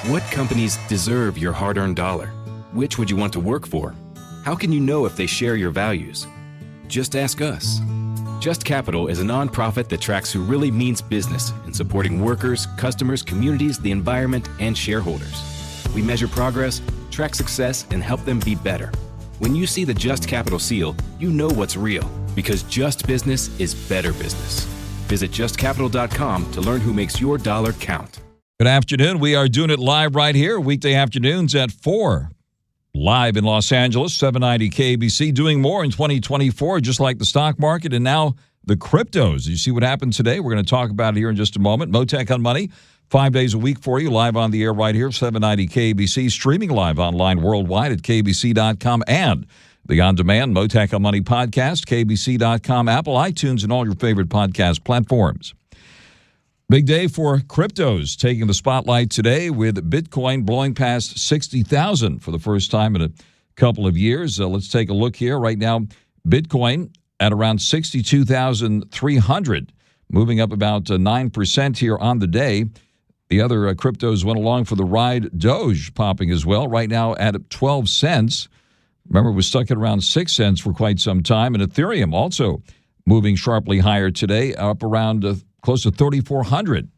What companies deserve your hard-earned dollar? Which would you want to work for? How can you know if they share your values? Just ask us. Just Capital is a nonprofit that tracks who really means business in supporting workers, customers, communities, the environment, and shareholders. We measure progress, track success, and help them be better. When you see the Just Capital seal, you know what's real, because just business is better business. Visit justcapital.com to learn who makes your dollar count. Good afternoon. We are doing it live right here, weekday afternoons at 4. Live in Los Angeles, 790 KBC. Doing more in 2024, just like the stock market and now the cryptos. You see what happened today? We're going to talk about it here in just a moment. Mottek On Money, 5 days a week for you, live on the air right here, 790 KBC, streaming live online worldwide at kbc.com and the on-demand Mottek On Money podcast, kbc.com, Apple, iTunes, and all your favorite podcast platforms. Big day for cryptos, taking the spotlight today with Bitcoin blowing past 60,000 for the first time in a couple of years. Let's take a look here. Right now, Bitcoin at around 62,300, moving up about 9% here on the day. The other cryptos went along for the ride. Doge popping as well, right now at 12 cents. Remember, it was stuck at around 6 cents for quite some time. And Ethereum also moving sharply higher today, up around close to 3,400.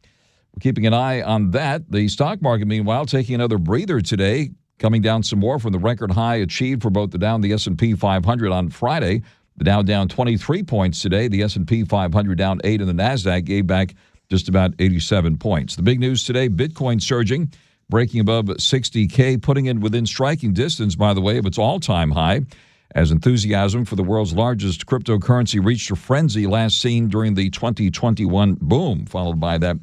We're keeping an eye on that. The stock market, meanwhile, taking another breather today, coming down some more from the record high achieved for both the Dow and the S&P 500 on Friday. The Dow down 23 points today. The S&P 500 down 8, and the NASDAQ gave back just about 87 points. The big news today, Bitcoin surging, breaking above 60K, putting it within striking distance, by the way, of its all-time high, as enthusiasm for the world's largest cryptocurrency reached a frenzy last seen during the 2021 boom, followed by that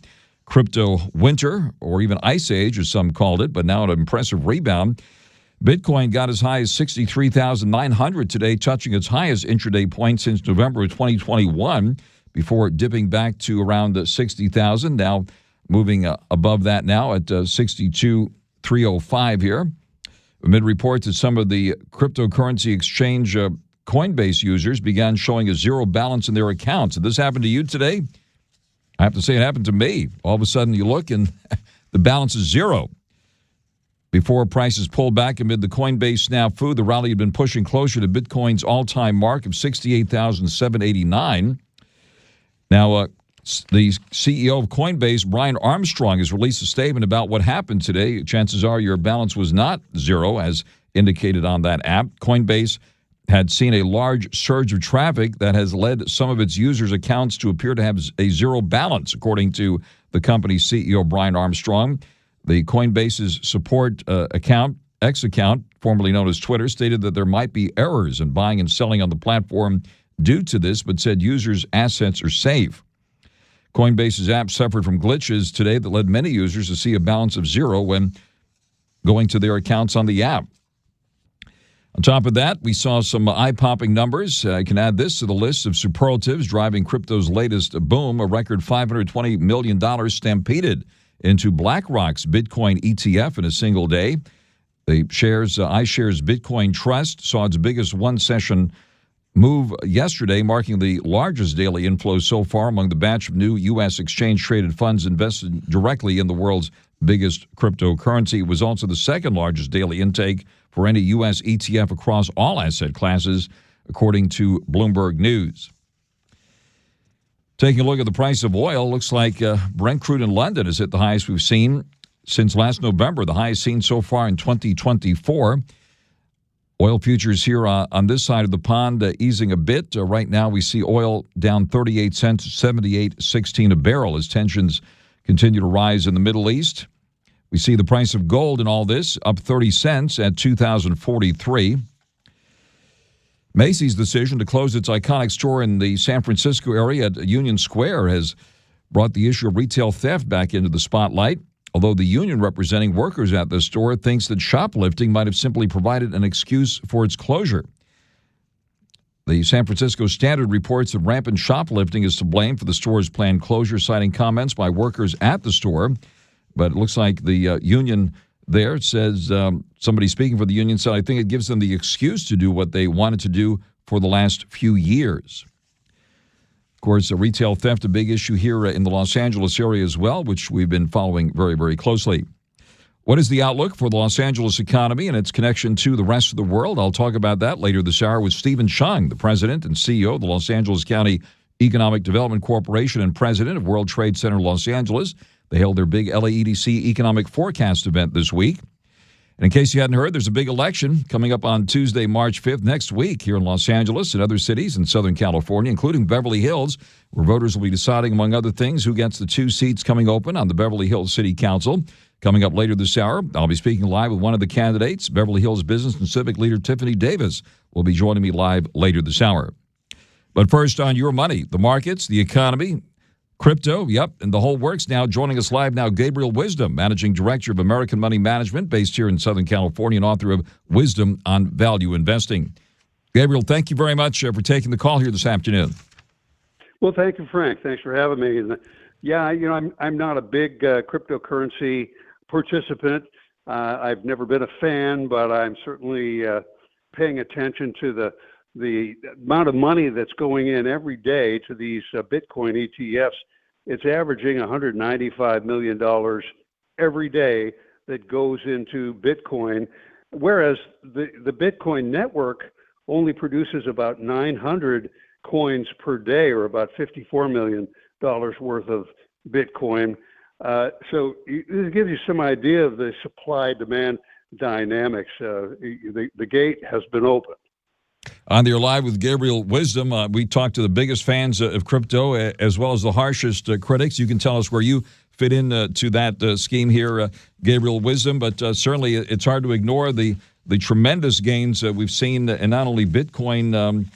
crypto winter, or even ice age, as some called it, but now an impressive rebound. Bitcoin got as high as 63,900 today, touching its highest intraday point since November of 2021, before dipping back to around 60,000, now moving above that now at 62,305 here. Amid reports that some of the cryptocurrency exchange Coinbase users began showing a zero balance in their accounts. Did this happen to you today? I have to say it happened to me. All of a sudden you look and the balance is zero. Before prices pulled back amid the Coinbase snafu, the rally had been pushing closer to Bitcoin's all-time mark of 68,789. Now, the CEO of Coinbase, Brian Armstrong, has released a statement about what happened today. Chances are your balance was not zero, as indicated on that app. Coinbase had seen a large surge of traffic that has led some of its users' accounts to appear to have a zero balance, according to the company's CEO, Brian Armstrong. The Coinbase's support account, X account, formerly known as Twitter, stated that there might be errors in buying and selling on the platform due to this, but said users' assets are safe. Coinbase's app suffered from glitches today that led many users to see a balance of zero when going to their accounts on the app. On top of that, we saw some eye-popping numbers. I can add this to the list of superlatives driving crypto's latest boom. A record $520 million stampeded into BlackRock's Bitcoin ETF in a single day. The iShares Bitcoin Trust saw its biggest one-session move yesterday, marking the largest daily inflow so far among the batch of new U.S. exchange-traded funds invested directly in the world's biggest cryptocurrency. It was also the second largest daily intake for any U.S. ETF across all asset classes, according to Bloomberg News. Taking a look at the price of oil, looks like Brent crude in London has hit the highest we've seen since last November, the highest seen so far in 2024. Oil futures here on this side of the pond easing a bit. Right now we see oil down 38 cents, 78.16 a barrel as tensions continue to rise in the Middle East. We see the price of gold in all this up 30 cents at $2,043. Macy's decision to close its iconic store in the San Francisco area at Union Square has brought the issue of retail theft back into the spotlight. Although the union representing workers at the store thinks that shoplifting might have simply provided an excuse for its closure. The San Francisco Standard reports that rampant shoplifting is to blame for the store's planned closure, citing comments by workers at the store. But it looks like the union there says, somebody speaking for the union said, I think it gives them the excuse to do what they wanted to do for the last few years. Of course, retail theft, a big issue here in the Los Angeles area as well, which we've been following very, very closely. What is the outlook for the Los Angeles economy and its connection to the rest of the world? I'll talk about that later this hour with Stephen CHEUNG, the president and CEO of the Los Angeles County Economic Development Corporation and president of World Trade Center Los Angeles. They held their big LAEDC Economic Forecast event this week. And in case you hadn't heard, there's a big election coming up on Tuesday, March 5th, next week here in Los Angeles and other cities in Southern California, including Beverly Hills, where voters will be deciding, among other things, who gets the 2 seats coming open on the Beverly Hills City Council. Coming up later this hour, I'll be speaking live with one of the candidates. Beverly Hills business and civic leader Tiffany Davis will be joining me live later this hour. But first, on your money, the markets, the economy, crypto, and the whole works. Now joining us live now, Gabriel Wisdom, Managing Director of American Money Management, based here in Southern California, and author of Wisdom on Value Investing. Gabriel, thank you very much for taking the call here this afternoon. Well, thank you, Frank. Thanks for having me. Yeah, I'm not a big cryptocurrency participant. I've never been a fan, but I'm certainly paying attention to the amount of money that's going in every day to these Bitcoin ETFs. It's averaging $195 million every day that goes into Bitcoin, whereas the Bitcoin network only produces about 900 coins per day, or about $54 million worth of Bitcoin. So it gives you some idea of the supply-demand dynamics. The gate has been opened. On the Live with Gabriel Wisdom, we talked to the biggest fans of crypto as well as the harshest critics. You can tell us where you fit in to that scheme here, Gabriel Wisdom, but certainly it's hard to ignore the tremendous gains we've seen in not only Bitcoin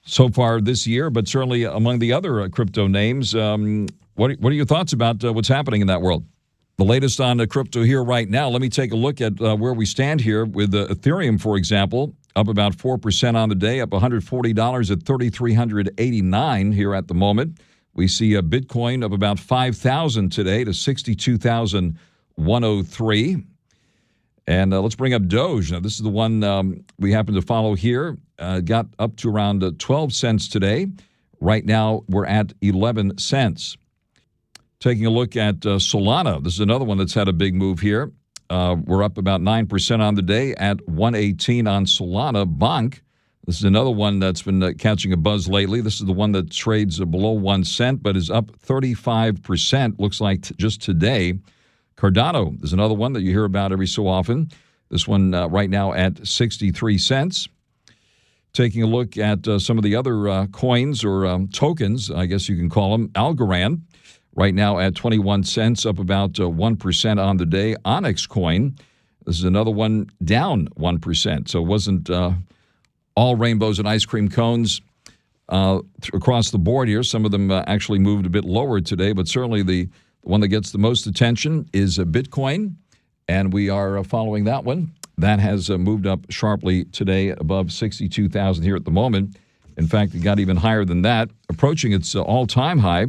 so far this year, but certainly among the other crypto names. What are your thoughts about what's happening in that world? The latest on crypto here right now. Let me take a look at where we stand here with Ethereum, for example, up about 4% on the day, up $140 at $3,389 here at the moment. We see a Bitcoin of about 5,000 today to 62,103. And let's bring up Doge. Now, this is the one we happen to follow here. Got up to around 12 cents today. Right now, we're at 11 cents. Taking a look at Solana. This is another one that's had a big move here. We're up about 9% on the day at 118 on Solana. Bank. This is another one that's been catching a buzz lately. This is the one that trades below 1 cent, but is up 35%, looks like just today. Cardano is another one that you hear about every so often. This one right now at 63 cents. Taking a look at some of the other coins or tokens, I guess you can call them. Algorand, right now at 21 cents, up about 1% on the day. Onyx coin, this is another one down 1%. So it wasn't all rainbows and ice cream cones across the board here. Some of them actually moved a bit lower today, but certainly the one that gets the most attention is Bitcoin, and we are following that one. That has moved up sharply today, above 62,000 here at the moment. In fact, it got even higher than that, approaching its all-time high,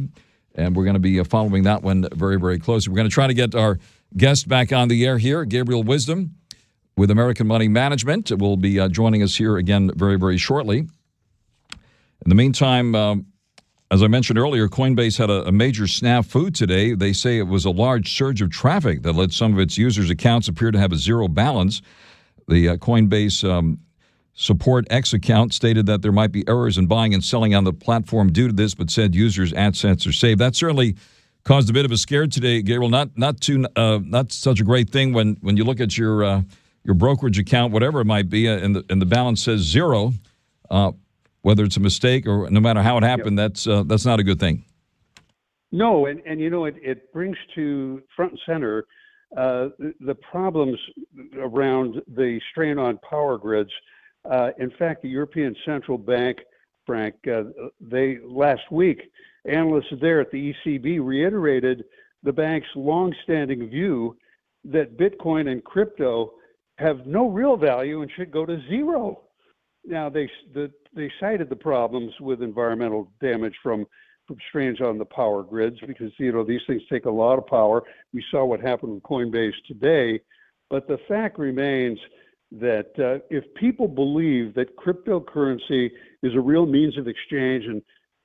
and we're going to be following that one very, very closely. We're going to try to get our guest back on the air here, Gabriel Wisdom with American Money Management. Will be joining us here again very, very shortly. In the meantime, as I mentioned earlier, Coinbase had a major snafu today. They say it was a large surge of traffic that led some of its users' accounts appear to have a zero balance. The Coinbase Support X account stated that there might be errors in buying and selling on the platform due to this, but said users' assets are saved. That certainly caused a bit of a scare today, Gabriel. Not such a great thing when you look at your brokerage account, whatever it might be, and the balance says zero. Whether it's a mistake or no matter how it happened, that's not a good thing. No, and it brings to front and center the problems around the strain on power grids. In fact, the European Central Bank, Frank, they last week, analysts there at the ECB reiterated the bank's longstanding view that Bitcoin and crypto have no real value and should go to zero. Now, they cited the problems with environmental damage from strains on the power grids because, these things take a lot of power. We saw what happened with Coinbase today. But the fact remains that if people believe that cryptocurrency is a real means of exchange, and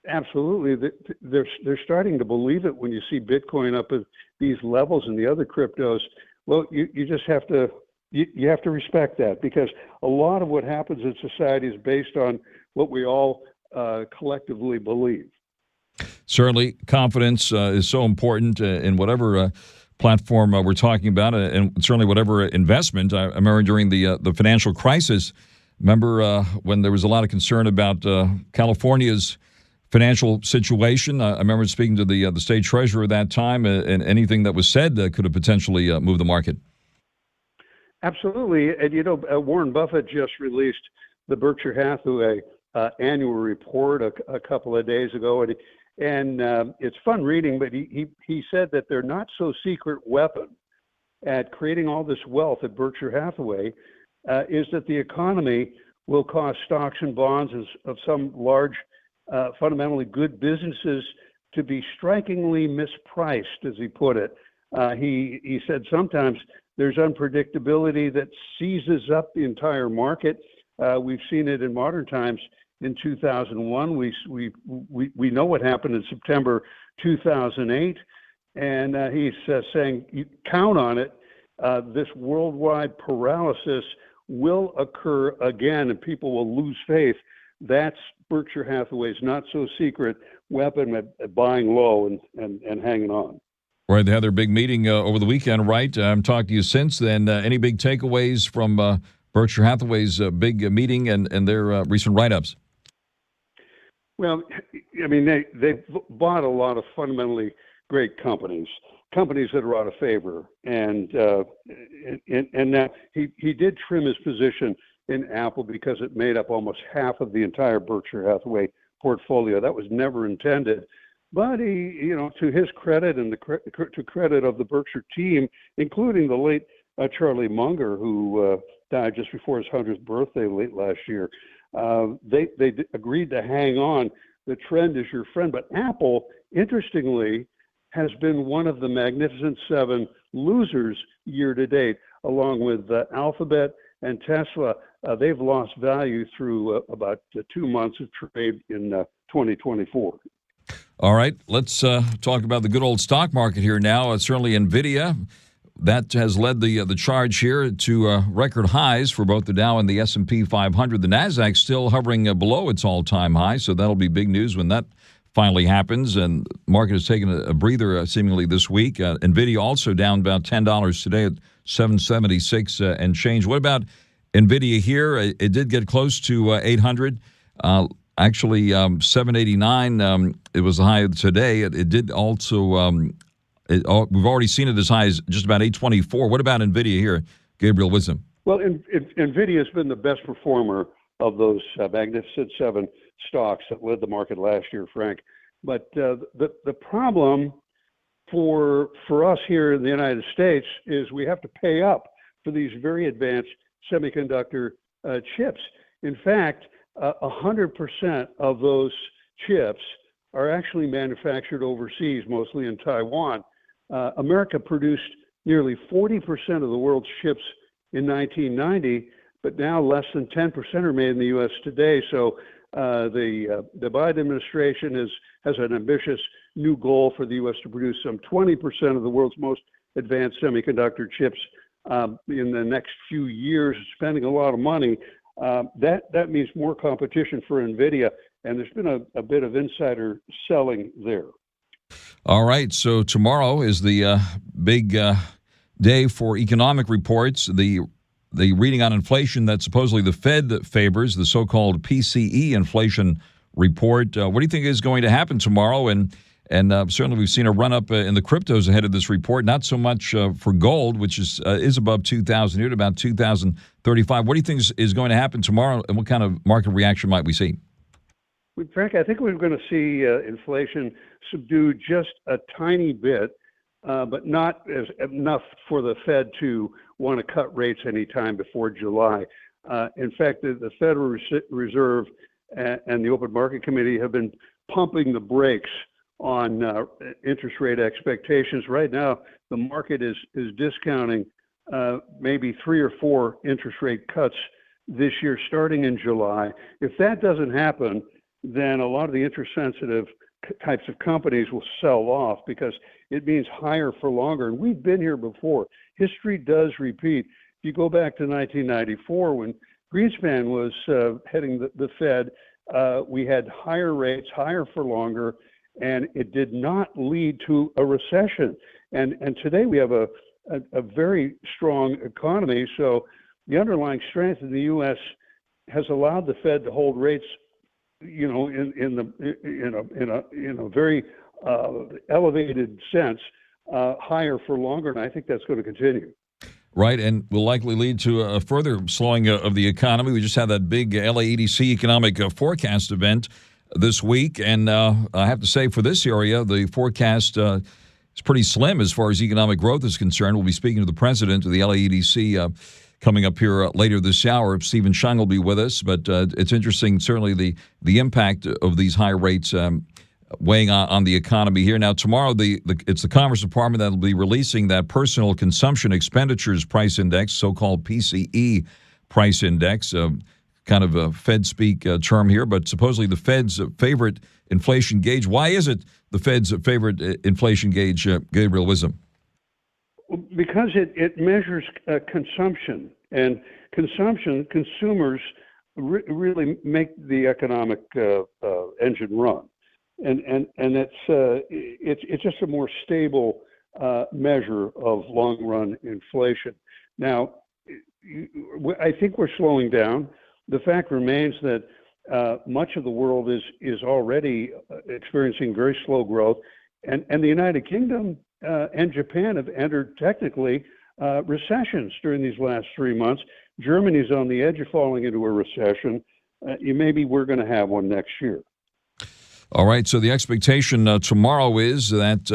absolutely, they're starting to believe it when you see Bitcoin up at these levels and the other cryptos, Well, you just have to you have to respect that, because a lot of what happens in society is based on what we all collectively believe. Certainly, confidence is so important in whatever platform we're talking about, and certainly whatever investment. I remember during the financial crisis, when there was a lot of concern about California's financial situation. I remember speaking to the state treasurer at that time, and anything that was said could have potentially moved the market. Absolutely. And, Warren Buffett just released the Berkshire Hathaway annual report a couple of days ago. And it's fun reading, but he said that their not so secret weapon at creating all this wealth at Berkshire Hathaway is that the economy will cause stocks and bonds of some large, fundamentally good businesses to be strikingly mispriced, as he put it. He said sometimes there's unpredictability that seizes up the entire market. We've seen it in modern times. In 2001, we know what happened in September 2008, and he's saying, you count on it. This worldwide paralysis will occur again, and people will lose faith. That's Berkshire Hathaway's not so secret weapon at buying low and hanging on. Right, they had their big meeting over the weekend, right? I'm talking to you since then. Any big takeaways from Berkshire Hathaway's big meeting and their recent write-ups? Well, I mean, they bought a lot of fundamentally great companies that are out of favor, and now he did trim his position in Apple because it made up almost half of the entire Berkshire Hathaway portfolio. That was never intended. But he, to his credit and to credit of the Berkshire team, including the late Charlie Munger, who died just before his 100th birthday late last year, they agreed to hang on. The trend is your friend. But Apple, interestingly, has been one of the Magnificent Seven losers year to date, along with Alphabet and Tesla. They've lost value through about 2 months of trade in 2024. All right, let's talk about the good old stock market here now. Certainly NVIDIA, that has led the charge here to record highs for both the Dow and the S&P 500. The Nasdaq still hovering below its all-time high, so that'll be big news when that finally happens. And the market has taken a breather seemingly this week. NVIDIA also down about $10 today at $776 and change. What about NVIDIA here? It did get close to 800. Actually, 789. It was the high today. It did also. We've already seen it as high as just about 824. What about NVIDIA here, Gabriel Wisdom? Well, NVIDIA has been the best performer of those Magnificent Seven stocks that led the market last year, Frank. But the problem for us here in the United States is we have to pay up for these very advanced semiconductor chips. In fact, 100% of those chips are actually manufactured overseas, mostly in Taiwan. America produced nearly 40% of the world's chips in 1990, but now less than 10% are made in the U.S. today. So the Biden administration has an ambitious new goal for the U.S. to produce some 20% of the world's most advanced semiconductor chips in the next few years, spending a lot of money. That means more competition for NVIDIA, and there's been a bit of insider selling there. All right, so tomorrow is the big day for economic reports. The reading on inflation that supposedly the Fed favors, the so-called PCE inflation report. What do you think is going to happen tomorrow? And certainly we've seen a run-up in the cryptos ahead of this report, not so much for gold, which is above 2,000 here at about 2,035. What do you think is going to happen tomorrow, and what kind of market reaction might we see? Frank, I think we're going to see inflation subdued just a tiny bit, but not enough for the Fed to want to cut rates anytime before July. In fact, the Federal Reserve and the Open Market Committee have been pumping the brakes on interest rate expectations. Right now, the market is discounting maybe 3 or 4 interest rate cuts this year, starting in July. If that doesn't happen, then a lot of the interest-sensitive types of companies will sell off because it means higher for longer. And we've been here before. history does repeat. If you go back to 1994, when Greenspan was heading the Fed, we had higher rates, higher for longer, and it did not lead to a recession. And today we have a very strong economy. So the underlying strength in the U.S. has allowed the Fed to hold rates, you know, in a very elevated sense, higher for longer, and I think that's going to continue. Right, and will likely lead to a further slowing of the economy. We just had that big LAEDC economic forecast event this week, and I have to say for this area, the forecast is pretty slim as far as economic growth is concerned. We'll be speaking to the president of the LAEDC coming up here later this hour. Stephen CHEUNG will be with us, but it's interesting, certainly the impact of these high rates weighing on the economy here. Now, tomorrow, it's the Commerce Department that will be releasing that Personal Consumption Expenditures Price Index, so-called PCE price index, kind of a Fed speak term here, but supposedly the Fed's favorite inflation gauge. Why is it the Fed's favorite inflation gauge, Gabriel Wisdom? Because it measures consumption, and consumers really make the economic engine run. And it's just a more stable measure of long run inflation. Now, I think we're slowing down. The fact remains that much of the world is already experiencing very slow growth, and the United Kingdom and Japan have entered technically recessions during these last 3 months. Germany's on the edge of falling into a recession. Maybe we're going to have one next year. All right, so the expectation tomorrow is that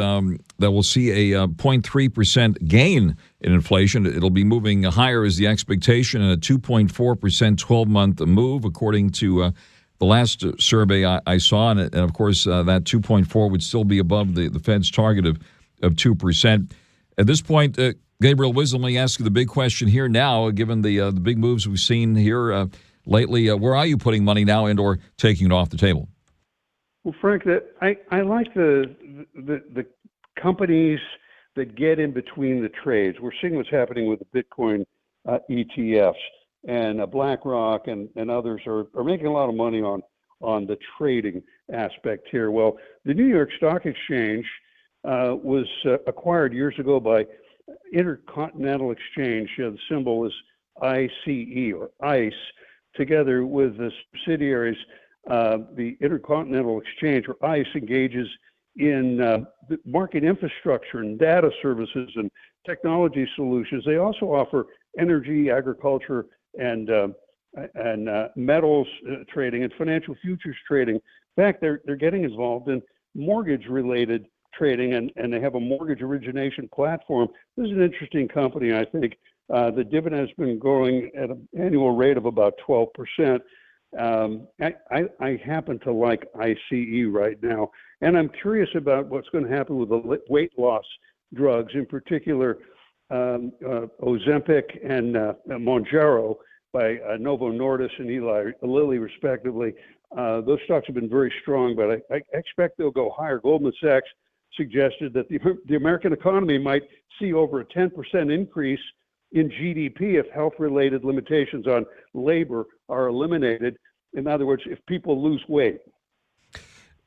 we'll see a 0.3% gain in inflation. It'll be moving higher is the expectation, and a 2.4% 12-month move, according to the last survey I saw. And of course, that 2.4 would still be above the Fed's target of 2%. At this point, Gabriel Wisdom, let me ask you the big question here now, given the big moves we've seen here lately. Where are you putting money now and or taking it off the table? Well, Frank, I like the companies that get in between the trades. We're seeing what's happening with the Bitcoin ETFs, and BlackRock and others are making a lot of money on the trading aspect here. Well, the New York Stock Exchange was acquired years ago by Intercontinental Exchange. The symbol is ICE or ICE, together with the subsidiaries. The Intercontinental Exchange, or ICE, engages in the market infrastructure and data services and technology solutions. They also offer energy, agriculture, and metals trading and financial futures trading. In fact, they're getting involved in mortgage-related trading, and they have a mortgage origination platform. This is an interesting company, I think. The dividend has been growing at an annual rate of about 12%. I happen to like ICE right now, and I'm curious about what's going to happen with the weight loss drugs, in particular Ozempic and Mounjaro by Novo Nordisk and Eli Lilly, respectively. Those stocks have been very strong, but I expect they'll go higher. Goldman Sachs suggested that the American economy might see over a 10% increase in GDP if health-related limitations on labor are eliminated. In other words, if people lose weight.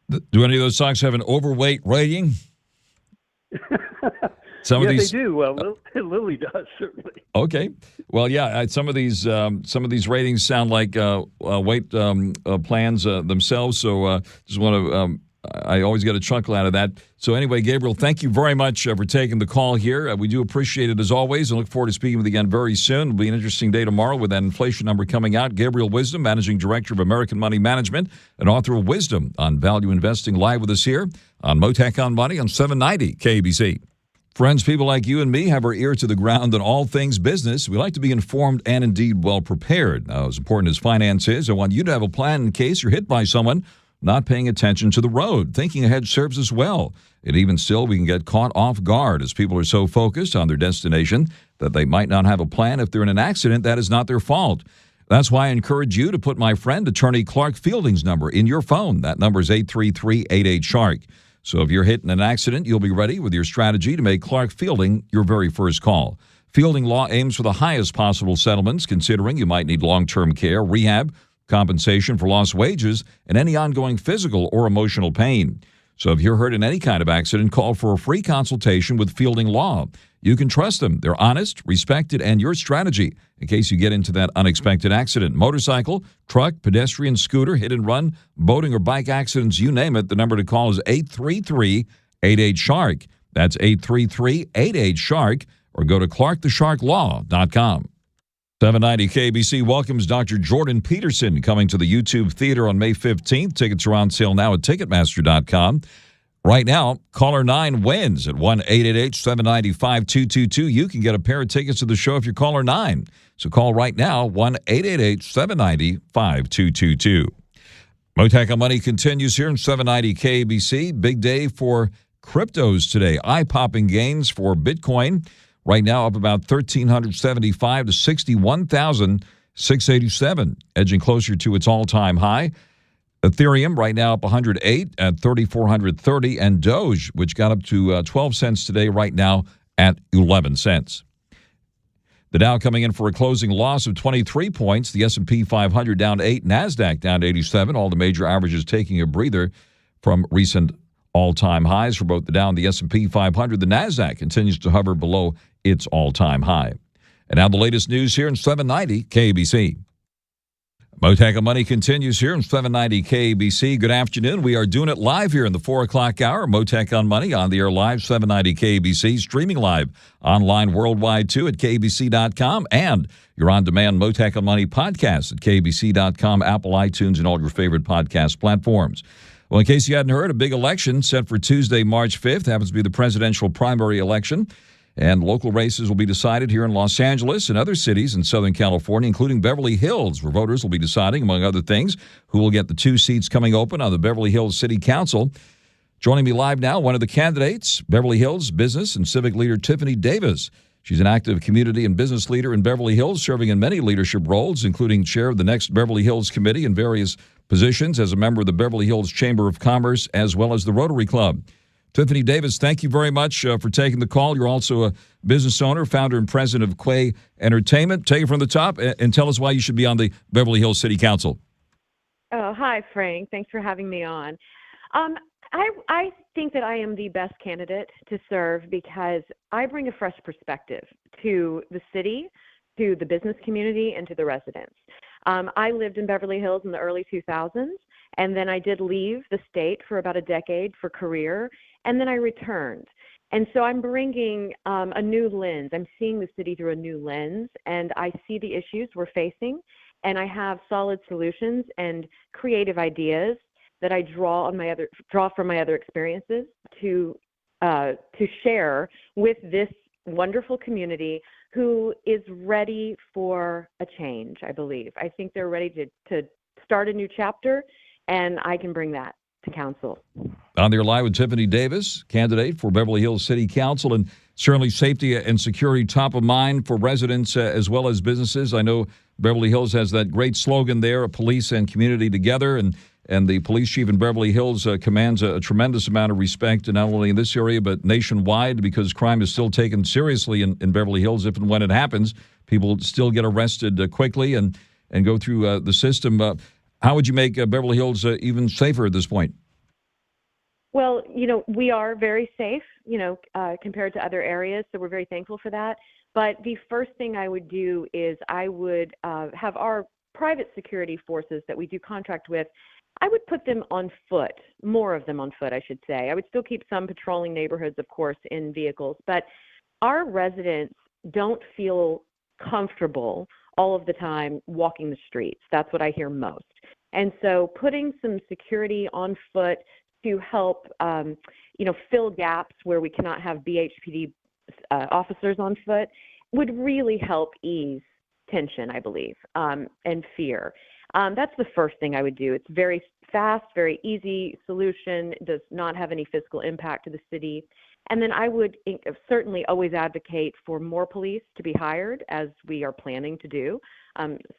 Do any of those stocks have an overweight rating? They do. Well, Lilly does, certainly. Okay. Well, yeah, some of these ratings sound like weight plans themselves. So just want to I always get a chuckle out of that. So anyway, Gabriel, thank you very much for taking the call here. We do appreciate it as always, and look forward to speaking with you again very soon. It'll be an interesting day tomorrow with that inflation number coming out. Gabriel Wisdom, Managing Director of American Money Management and author of Wisdom on Value Investing, live with us here on Mottek On Money on 790 KBC. Friends, people like you and me have our ear to the ground on all things business. We like to be informed and indeed well prepared. Now, as important as finance is, I want you to have a plan in case you're hit by someone not paying attention to the road. Thinking ahead serves us well. And even still, we can get caught off guard as people are so focused on their destination that they might not have a plan. If they're in an accident, that is not their fault. That's why I encourage you to put my friend, Attorney Clark Fielding's number in your phone. That number is 833-88-SHARK. So if you're hit in an accident, you'll be ready with your strategy to make Clark Fielding your very first call. Fielding Law aims for the highest possible settlements, considering you might need long-term care, rehab, compensation for lost wages, and any ongoing physical or emotional pain. So if you're hurt in any kind of accident, call for a free consultation with Fielding Law. You can trust them. They're honest, respected, and your strategy in case you get into that unexpected accident. Motorcycle, truck, pedestrian, scooter, hit and run, boating, or bike accidents, you name it. The number to call is 833-88-SHARK. That's 833-88-SHARK, or go to clarkthesharklaw.com. 790 KBC welcomes Dr. Jordan Peterson coming to the YouTube Theater on May 15th. Tickets are on sale now at Ticketmaster.com. Right now, caller 9 wins at 1-888-790-5222. You can get a pair of tickets to the show if you're caller 9. So call right now, 1-888-790-5222. Mottek On Money continues here in 790 KBC. Big day for cryptos today. Eye-popping gains for Bitcoin. Right now up about 1,375 to 61,687, edging closer to its all-time high. Ethereum right now up 108 at 3,430, and Doge, which got up to 12 cents today, right now at 11 cents. The Dow coming in for a closing loss of 23 points. The S&P 500 down 8, NASDAQ down 87. All the major averages taking a breather from recent all-time highs for both the Dow and the S&P 500. The NASDAQ continues to hover below its all-time high. And now the latest news here in 790 KBC. Mottek On Money continues here in 790 KBC. Good afternoon. We are doing it live here in the 4 o'clock hour. Mottek On Money on the air live, 790 KBC, streaming live online worldwide too at kbc.com, and your on-demand Mottek On Money podcast at kbc.com, Apple, iTunes, and all your favorite podcast platforms. Well, in case you hadn't heard, a big election set for Tuesday, March 5th. Happens to be the presidential primary election. And local races will be decided here in Los Angeles and other cities in Southern California, including Beverly Hills, where voters will be deciding, among other things, who will get the 2 seats coming open on the Beverly Hills City Council. Joining me live now, one of the candidates, Beverly Hills business and civic leader Tiffany Davis. She's an active community and business leader in Beverly Hills, serving in many leadership roles, including chair of the Next Beverly Hills Committee and various positions as a member of the Beverly Hills Chamber of Commerce, as well as the Rotary Club. Tiffany Davis, thank you very much for taking the call. You're also a business owner, founder and president of Quay Entertainment. Take it from the top and tell us why you should be on the Beverly Hills City Council. Oh, hi, Frank. Thanks for having me on. I think that I am the best candidate to serve because I bring a fresh perspective to the city, to the business community, and to the residents. I lived in Beverly Hills in the early 2000s, and then I did leave the state for about a decade for career, and then I returned. And so I'm bringing a new lens. I'm seeing the city through a new lens, and I see the issues we're facing, and I have solid solutions and creative ideas that I draw from my other experiences to share with this wonderful community who is ready for a change, I believe. I think they're ready to start a new chapter, and I can bring that to council. On there live with Tiffany Davis, candidate for Beverly Hills City Council, and certainly safety and security top of mind for residents as well as businesses. I know Beverly Hills has that great slogan there, police and community together, and the police chief in Beverly Hills commands a tremendous amount of respect, not only in this area but nationwide, because crime is still taken seriously in Beverly Hills. If and when it happens, people still get arrested quickly and go through the system. How would you make Beverly Hills even safer at this point? Well, we are very safe, compared to other areas, so we're very thankful for that. But the first thing I would do is I would have our private security forces that we do contract with, I would put them on foot, more of them on foot, I should say. I would still keep some patrolling neighborhoods, of course, in vehicles, but our residents don't feel comfortable all of the time walking the streets. That's what I hear most. And so putting some security on foot to help, fill gaps where we cannot have BHPD officers on foot would really help ease tension, I believe, and fear. That's the first thing I would do. It's very fast, very easy solution. It does not have any physical impact to the city. And then I would certainly always advocate for more police to be hired, as we are planning to do,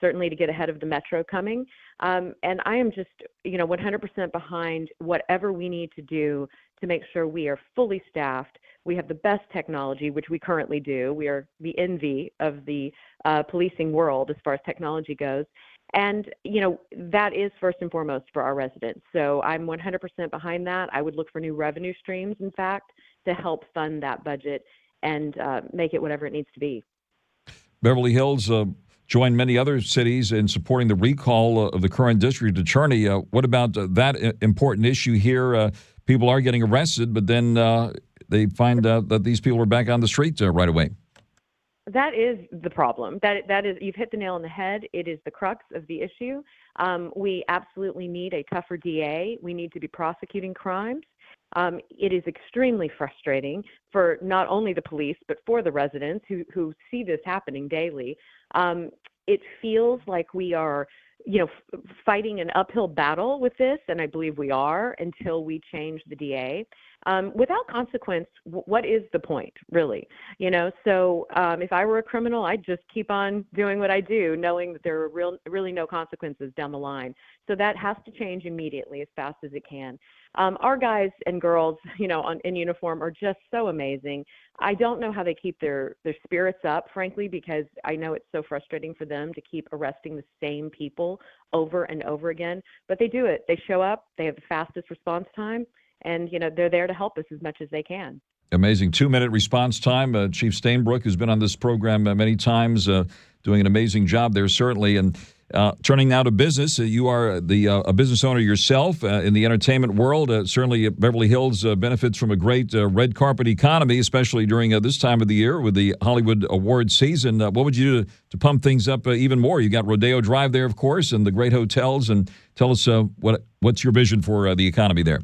certainly to get ahead of the metro coming. And I am just, 100% behind whatever we need to do to make sure we are fully staffed. We have the best technology, which we currently do. We are the envy of the policing world as far as technology goes. And, that is first and foremost for our residents. So I'm 100% behind that. I would look for new revenue streams, in fact, to help fund that budget and make it whatever it needs to be. Beverly Hills joined many other cities in supporting the recall of the current district attorney. What about that important issue here? People are getting arrested, but then they find out that these people are back on the street right away. That is the problem. That is, you've hit the nail on the head. It is the crux of the issue. We absolutely need a tougher DA. We need to be prosecuting crimes. It is extremely frustrating for not only the police, but for the residents who see this happening daily. It feels like we are, fighting an uphill battle with this, and I believe we are, until we change the DA. Without consequence, what is the point, really? So if I were a criminal, I'd just keep on doing what I do, knowing that there are really no consequences down the line. So that has to change immediately, as fast as it can. Our guys and girls, in uniform are just so amazing. I don't know how they keep their spirits up, frankly, because I know it's so frustrating for them to keep arresting the same people over and over again. But they do it. They show up. They have the fastest response time. And, they're there to help us as much as they can. Amazing 2-minute response time. Chief Stainbrook has been on this program many times, doing an amazing job there, certainly. And turning now to business, you are a business owner yourself in the entertainment world. Certainly, Beverly Hills benefits from a great red carpet economy, especially during this time of the year with the Hollywood Awards season. What would you do to pump things up even more? You got Rodeo Drive there, of course, and the great hotels. And tell us what's your vision for the economy there?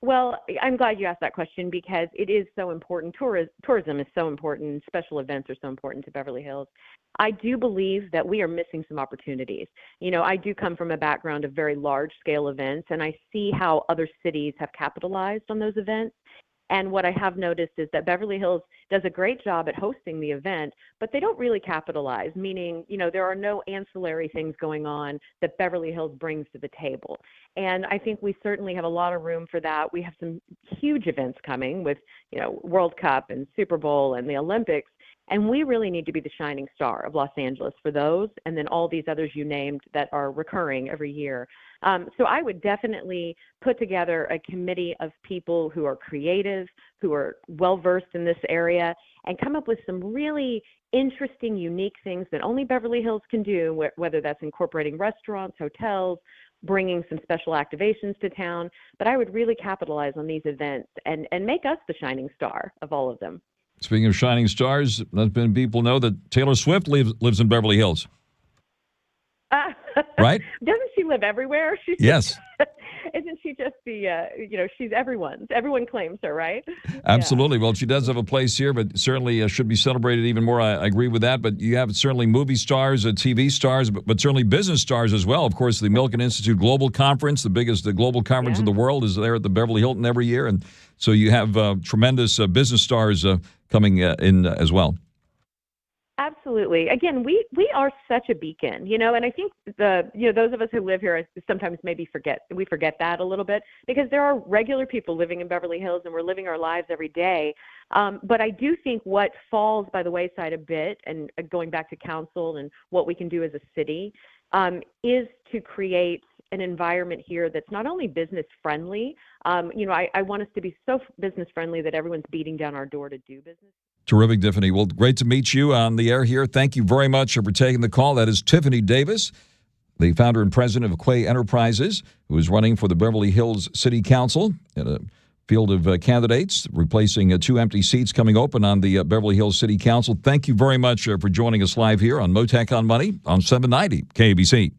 Well, I'm glad you asked that question because it is so important. Tourism is so important. Special events are so important to Beverly Hills. I do believe that we are missing some opportunities. I do come from a background of very large-scale events, and I see how other cities have capitalized on those events. And what I have noticed is that Beverly Hills does a great job at hosting the event, but they don't really capitalize, meaning, there are no ancillary things going on that Beverly Hills brings to the table. And I think we certainly have a lot of room for that. We have some huge events coming with, World Cup and Super Bowl and the Olympics. And we really need to be the shining star of Los Angeles for those, and then all these others you named that are recurring every year. So I would definitely put together a committee of people who are creative, who are well-versed in this area, and come up with some really interesting, unique things that only Beverly Hills can do, whether that's incorporating restaurants, hotels, bringing some special activations to town. But I would really capitalize on these events and make us the shining star of all of them. Speaking of shining stars, let people know that Taylor Swift lives in Beverly Hills. Right? Doesn't she live everywhere? Yes. Isn't she just she's everyone's. Everyone claims her, right? Absolutely. Yeah. Well, she does have a place here, but certainly should be celebrated even more. I agree with that. But you have certainly movie stars, TV stars, but certainly business stars as well. Of course, the Milken Institute Global Conference, the biggest global conference in the world, is there at the Beverly Hilton every year. And so you have tremendous business stars coming in as well. Absolutely. Again, we are such a beacon, and I think those of us who live here sometimes maybe forget that a little bit because there are regular people living in Beverly Hills and we're living our lives every day. But I do think what falls by the wayside a bit, and going back to council and what we can do as a city, is to create an environment here that's not only business friendly. I want us to be so business friendly that everyone's beating down our door to do business. Terrific, Tiffany. Well, great to meet you on the air here. Thank you very much for taking the call. That is Tiffany Davis, the founder and president of Quay Enterprises, who is running for the Beverly Hills City Council in a field of candidates, replacing 2 empty seats coming open on the Beverly Hills City Council. Thank you very much for joining us live here on Mottek On Money on 790 KABC.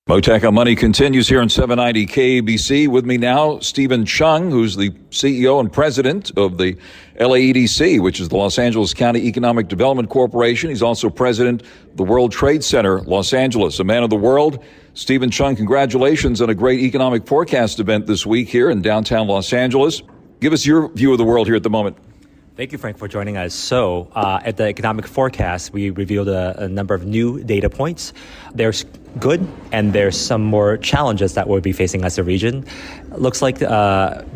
Mottek On Money continues here on 790 KABC. With me now, Stephen CHEUNG, who's the CEO and president of the LAEDC, which is the Los Angeles County Economic Development Corporation. He's also president of the World Trade Center, Los Angeles, a man of the world. Stephen CHEUNG, congratulations on a great economic forecast event this week here in downtown Los Angeles. Give us your view of the world here at the moment. Thank you, Frank, for joining us. So, at the economic forecast, we revealed a number of new data points. There's good, and there's some more challenges that we'll be facing as a region. Looks like,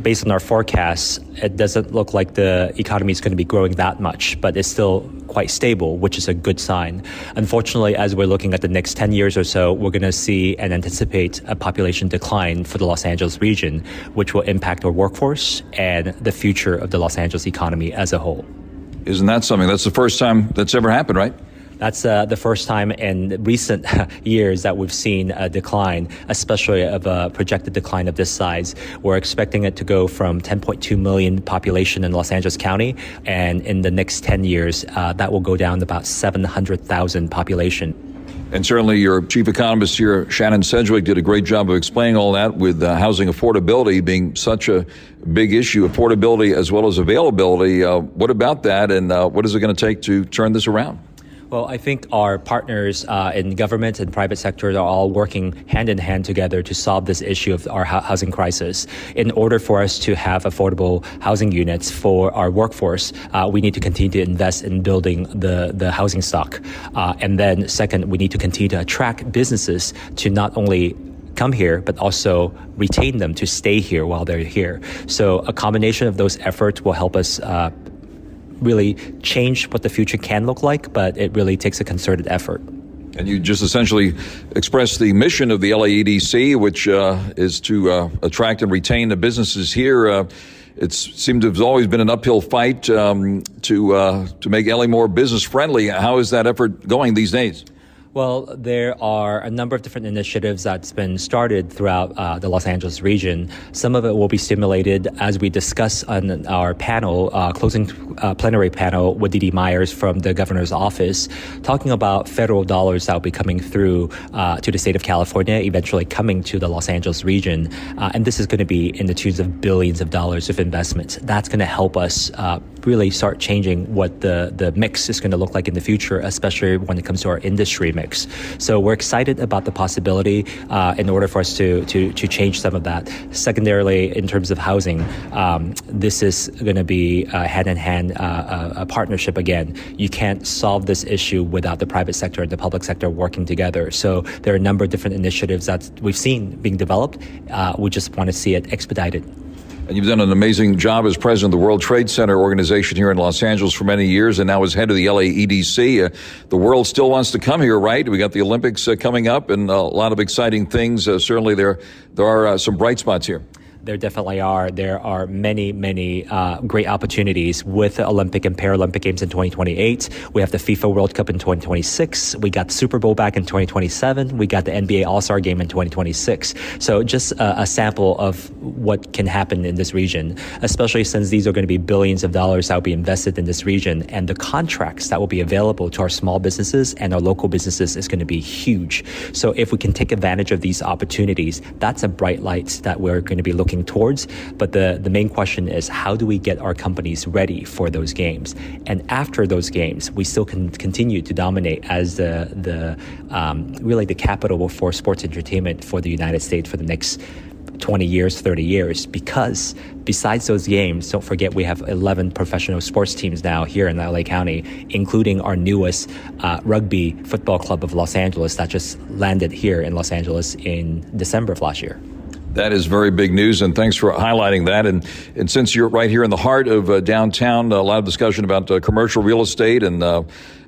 based on our forecasts, it doesn't look like the economy is going to be growing that much, but it's still quite stable, which is a good sign. Unfortunately, as we're looking at the next 10 years or so, we're going to see and anticipate a population decline for the Los Angeles region, which will impact our workforce and the future of the Los Angeles economy as a whole. Isn't that something? That's the first time that's ever happened, right? That's the first time in recent years that we've seen a decline, especially of a projected decline of this size. We're expecting it to go from 10.2 million population in Los Angeles County, and in the next 10 years, that will go down to about 700,000 population. And certainly your chief economist here, Shannon Sedgwick, did a great job of explaining all that with housing affordability being such a big issue, affordability as well as availability. What about that, and what is it going to take to turn this around? Well, I think our partners in government and private sectors are all working hand in hand together to solve this issue of our housing crisis. In order for us to have affordable housing units for our workforce, we need to continue to invest in building the housing stock. And then second, we need to continue to attract businesses to not only come here, but also retain them to stay here while they're here. So a combination of those efforts will help us really change what the future can look like, but it really takes a concerted effort. And you just essentially expressed the mission of the LAEDC, which is to attract and retain the businesses here. It seemed to have always been an uphill fight to make LA more business friendly. How is that effort going these days? Well, there are a number of different initiatives that's been started throughout the Los Angeles region. Some of it will be stimulated as we discuss on our panel, closing plenary panel with Dee Dee Myers from the governor's office, talking about federal dollars that will be coming through to the state of California, eventually coming to the Los Angeles region. And this is going to be in the tunes of billions of dollars of investments. That's going to help us really start changing what the mix is going to look like in the future, especially when it comes to our industry mix. So we're excited about the possibility in order for us to change some of that. Secondarily, in terms of housing, this is going to be hand-in-hand a partnership again. You can't solve this issue without the private sector and the public sector working together. So there are a number of different initiatives that we've seen being developed. We just want to see it expedited. And you've done an amazing job as president of the World Trade Center organization here in Los Angeles for many years, and now as head of the LAEDC. The world still wants to come here, right? We got the Olympics coming up and a lot of exciting things. Certainly there are some bright spots here. There definitely are. There are many, many great opportunities with the Olympic and Paralympic Games in 2028. We have the FIFA World Cup in 2026. We got the Super Bowl back in 2027. We got the NBA All-Star Game in 2026. So just a sample of what can happen in this region, especially since these are going to be billions of dollars that will be invested in this region. And the contracts that will be available to our small businesses and our local businesses is going to be huge. So if we can take advantage of these opportunities, that's a bright light that we're going to be looking towards. But the main question is, how do we get our companies ready for those games? And after those games, we still can continue to dominate as really the capital for sports entertainment for the United States for the next 20 years, 30 years, because besides those games, don't forget we have 11 professional sports teams now here in LA County, including our newest rugby football club of Los Angeles that just landed here in Los Angeles in December of last year. That is very big news, and thanks for highlighting that. And since you're right here in the heart of downtown, a lot of discussion about commercial real estate and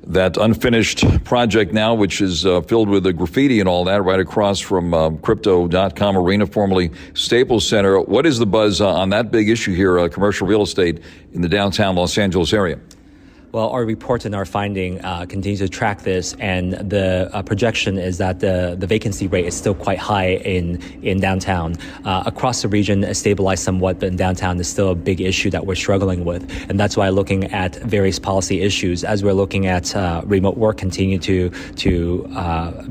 that unfinished project now, which is filled with the graffiti and all that, right across from Crypto.com Arena, formerly Staples Center. What is the buzz on that big issue here, commercial real estate in the downtown Los Angeles area? Well, our report and our finding continues to track this, and the projection is that the vacancy rate is still quite high in downtown. Across the region, it's stabilized somewhat, but in downtown is still a big issue that we're struggling with, and that's why looking at various policy issues, as we're looking at remote work continue to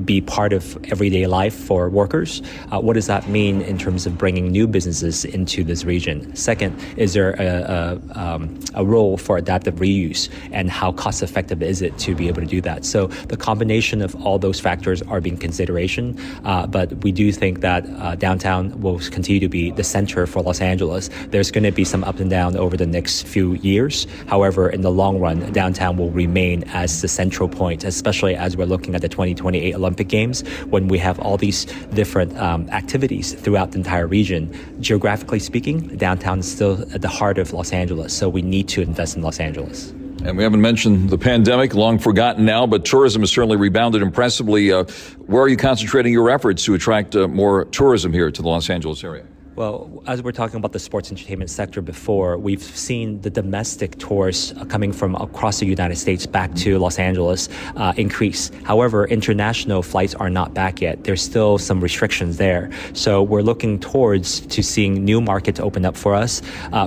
be part of everyday life for workers. What does that mean in terms of bringing new businesses into this region? Second, is there a role for adaptive reuse? and how cost effective is it to be able to do that. So the combination of all those factors are being consideration, but we do think that downtown will continue to be the center for Los Angeles. There's going to be some up and down over the next few years. However, in the long run, downtown will remain as the central point, especially as we're looking at the 2028 Olympic Games, when we have all these different activities throughout the entire region. Geographically speaking, downtown is still at the heart of Los Angeles, so we need to invest in Los Angeles. And we haven't mentioned the pandemic, long forgotten now, but tourism has certainly rebounded impressively. Where are you concentrating your efforts to attract more tourism here to the Los Angeles area? Well, as we're talking about the sports entertainment sector before, we've seen the domestic tourists coming from across the United States back to Los Angeles increase. However, international flights are not back yet. There's still some restrictions there. So we're looking towards to seeing new markets open up for us.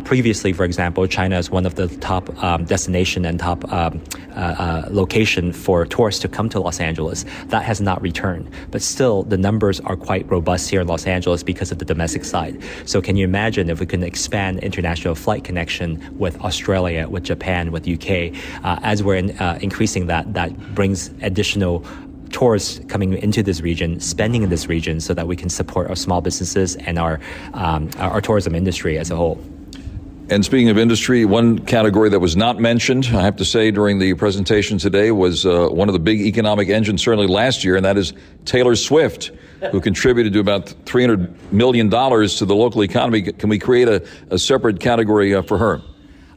Previously, for example, China is one of the top destination and top location for tourists to come to Los Angeles. That has not returned. But still, the numbers are quite robust here in Los Angeles because of the domestic side. So can you imagine if we can expand international flight connection with Australia, with Japan, with UK, as we're increasing that brings additional tourists coming into this region, spending in this region, so that we can support our small businesses and our tourism industry as a whole. And speaking of industry, one category that was not mentioned, I have to say, during the presentation today was one of the big economic engines certainly last year, and that is Taylor Swift, who contributed to about $300 million to the local economy. Can we create a separate category for her?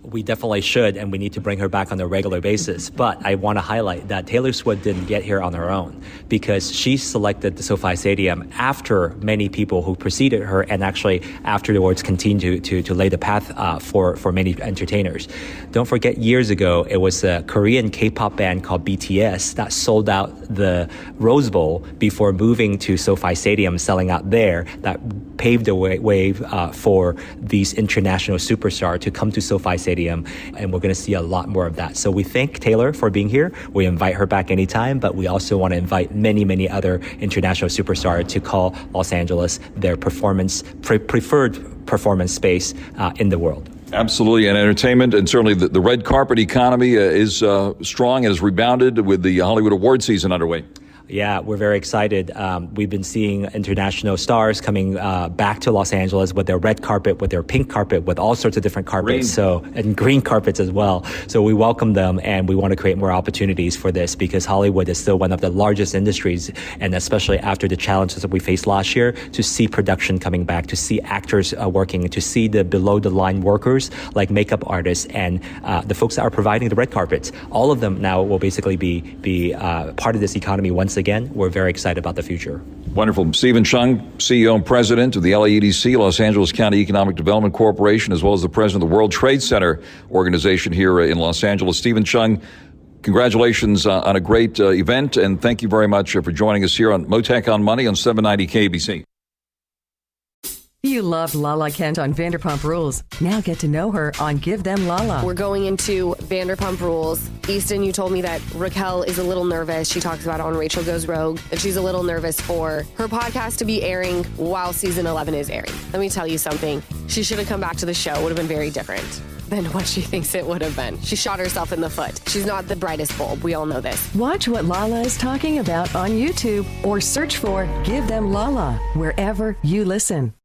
We definitely should, and we need to bring her back on a regular basis. But I want to highlight that Taylor Swift didn't get here on her own, because she selected the SoFi Stadium after many people who preceded her and actually afterwards continued to lay the path for many entertainers. Don't forget, years ago, it was a Korean K-pop band called BTS that sold out the Rose Bowl before moving to SoFi Stadium, selling out there. That paved the way for these international superstars to come to SoFi Stadium. And we're going to see a lot more of that. So we thank Taylor for being here. We invite her back anytime, but we also want to invite many other international superstars to call Los Angeles their preferred performance space in the world. Absolutely, and entertainment, and certainly the red carpet economy is strong and has rebounded with the Hollywood award season underway. Yeah, we're very excited. We've been seeing international stars coming back to Los Angeles with their red carpet, with their pink carpet, with all sorts of different carpets, and green carpets as well. So we welcome them, and we want to create more opportunities for this, because Hollywood is still one of the largest industries, and especially after the challenges that we faced last year, to see production coming back, to see actors working, to see the below-the-line workers like makeup artists and the folks that are providing the red carpets. All of them now will basically be part of this economy once again. We're very excited about the future. Wonderful. Stephen CHEUNG, CEO and President of the LAEDC, Los Angeles County Economic Development Corporation, as well as the President of the World Trade Center organization here in Los Angeles. Stephen CHEUNG, congratulations on a great event, and thank you very much for joining us here on Mottek On Money on 790 KBC. You loved Lala Kent on Vanderpump Rules. Now get to know her on Give Them Lala. We're going into Vanderpump Rules. Easton, you told me that Raquel is a little nervous. She talks about it on Rachel Goes Rogue, that she's a little nervous for her podcast to be airing while season 11 is airing. Let me tell you something. She should have come back to the show. It would have been very different than what she thinks it would have been. She shot herself in the foot. She's not the brightest bulb. We all know this. Watch what Lala is talking about on YouTube or search for Give Them Lala wherever you listen.